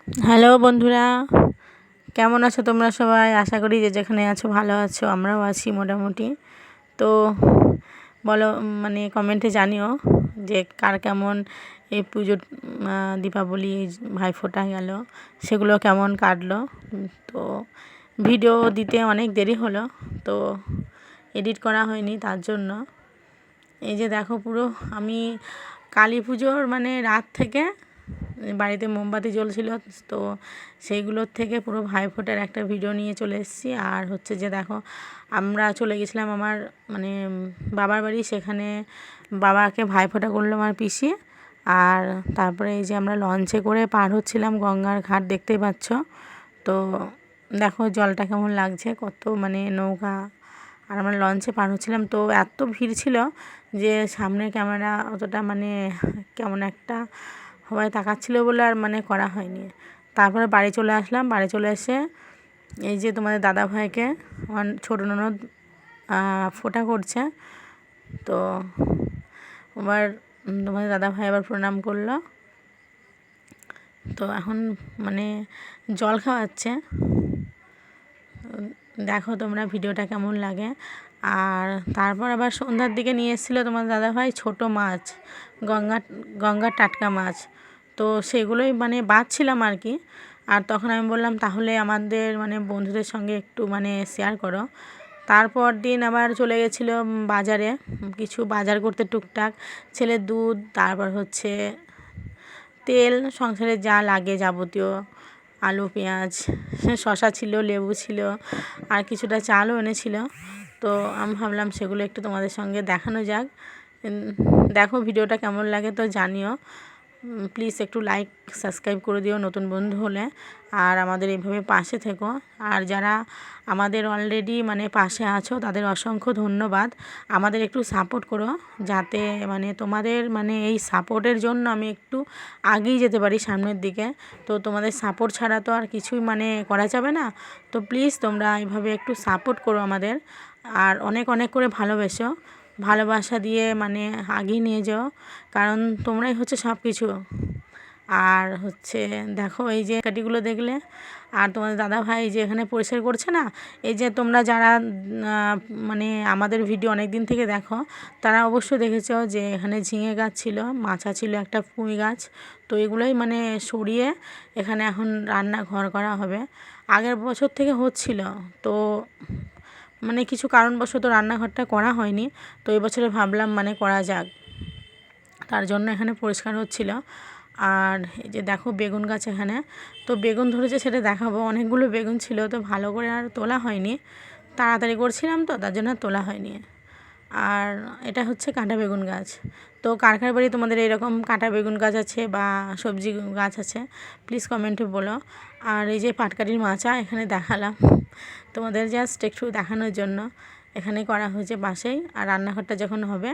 Hello বন্ধুরা, কেমন আছো তোমরা সবাই? আশা করি যে যেখানে আছো ভালো আছো, আমরাও আছি মোটামুটি। তো বলো, মানে কমেন্টে জানিও যে কার কেমন এই পুজো, দীপাবলি, ভাইফোঁটা গেল, সেগুলো কেমন কাটলো। তো ভিডিও দিতে অনেক দেরি হলো, তো এডিট করা হয়নি, তার জন্য এই যে দেখো পুরো আমি কালী পুজোর মানে রাত থেকে বাড়িতে মোমবাতি জ্বলছিল, তো সেইগুলোর থেকে পুরো ভাইফোঁটার একটা ভিডিও নিয়ে চলে এসেছি। আর হচ্ছে যে দেখো, আমরা চলে গেছিলাম আমার মানে বাবার বাড়ি, সেখানে বাবাকে ভাইফোঁটা করলো আমার পিসি। আর তারপরে এই যে আমরা লঞ্চে করে পার হচ্ছিলাম গঙ্গার ঘাট, দেখতেই পাচ্ছ। তো দেখো জলটা কেমন লাগছে, কত মানে নৌকা, আর আমরা লঞ্চে পার হচ্ছিলাম। তো এত ভিড় ছিল যে সামনে ক্যামেরা অতটা মানে কেমন একটা সবাই তাকাচ্ছিলো বলে আর মানে করা হয়নি। তারপরে বাড়ি চলে আসলাম। বাড়ি চলে এসে এই যে তোমাদের দাদা ভাইকে আমার ছোটো ননদ ফোঁটা করছে। তো আবার তোমাদের দাদা ভাই আবার প্রণাম করলো। তো এখন মানে জল খাওয়াচ্ছে। দেখো তোমরা ভিডিওটা কেমন লাগে। আর তারপর আবার সন্ধ্যার দিকে নিয়ে এসেছিলো তোমার দাদাভাই ছোটো মাছ, গঙ্গার টাটকা মাছ। তো সেগুলোই মানে বাছছিলাম আর কি। আর তখন আমি বললাম তাহলে আমাদের মানে বন্ধুদের সঙ্গে একটু মানে শেয়ার করো। তারপর দিন আবার চলে গেছিলো বাজারে কিছু বাজার করতে, টুকটাক ছেলের দুধ, তারপর হচ্ছে তেল, সংসারে যা লাগে যাবতীয়, আলু পেঁয়াজ, শসা ছিল, লেবু ছিল, আর কিছুটা চালও এনেছিল। তো আমি ভাবলাম সেগুলো একটু তোমাদের সঙ্গে দেখানো যাক। দেখো ভিডিওটা কেমন লাগে তো জানিও। প্লিজ একটু লাইক সাবস্ক্রাইব করে দিও নতুন বন্ধু হলে, আর আমাদের এইভাবে পাশে থেকো। আর যারা আমাদের অলরেডি মানে পাশে আছো তাদের অসংখ্য ধন্যবাদ। আমাদের একটু সাপোর্ট করো, যাতে মানে তোমাদের মানে এই সাপোর্টের জন্য আমি একটু আগেই যেতে পারি সামনের দিকে। তো তোমাদের সাপোর্ট ছাড়া তো আর কিছুই মানে করা যাবে না। তো প্লিজ তোমরা এইভাবে একটু সাপোর্ট করো আমাদের, আর অনেক অনেক করে ভালোবেসো, ভালোবাসা দিয়ে মানে আগিয়ে নিয়ে যাও, কারণ তোমরাই হচ্ছে সব কিছু। আর হচ্ছে দেখো এই যে কাটিগুলো দেখলে, আর তোমাদের দাদা ভাই যে এখানে পরিষ্কার করছে না, এই যে তোমরা যারা মানে আমাদের ভিডিও অনেক দিন থেকে দেখো, তারা অবশ্যই দেখেছো যে এখানে ঝিঙে গাছ ছিল, মাচা ছিল, একটা পুঁই গাছ। তো এগুলোই মানে সরিয়ে এখানে এখন রান্নাঘর করা হবে। আগের বছর থেকে হচ্ছিল, তো মানে কিছু কারণবশত রান্নাঘরটা করা হয়নি। তো এই বছরে ভাবলাম মানে করা যাক, তার জন্য এখানে পরিষ্কার হচ্ছিল। আর এই যে দেখো বেগুন গাছ এখানে, তো বেগুন ধরেছে সেটা দেখাবো। অনেকগুলো বেগুন ছিল, তো ভালো করে আর তোলা হয়নি, তাড়াতাড়ি করছিলাম তো তার জন্য তোলা হয়নি। আর এটা হচ্ছে কাঁটা বেগুন গাছ। তো কার কার বাড়ি তোমাদের এরকম কাঁটা বেগুন গাছ আছে বা সবজি গাছ আছে, প্লিজ কমেন্টে বলো। আর এই যে পাটকাঠির মাচা এখানে দেখালাম তোমাদের জাস্ট একটু দেখানোর জন্য, এখানে করা হয়েছে পাশেই। আর রান্নাঘরটা যখন হবে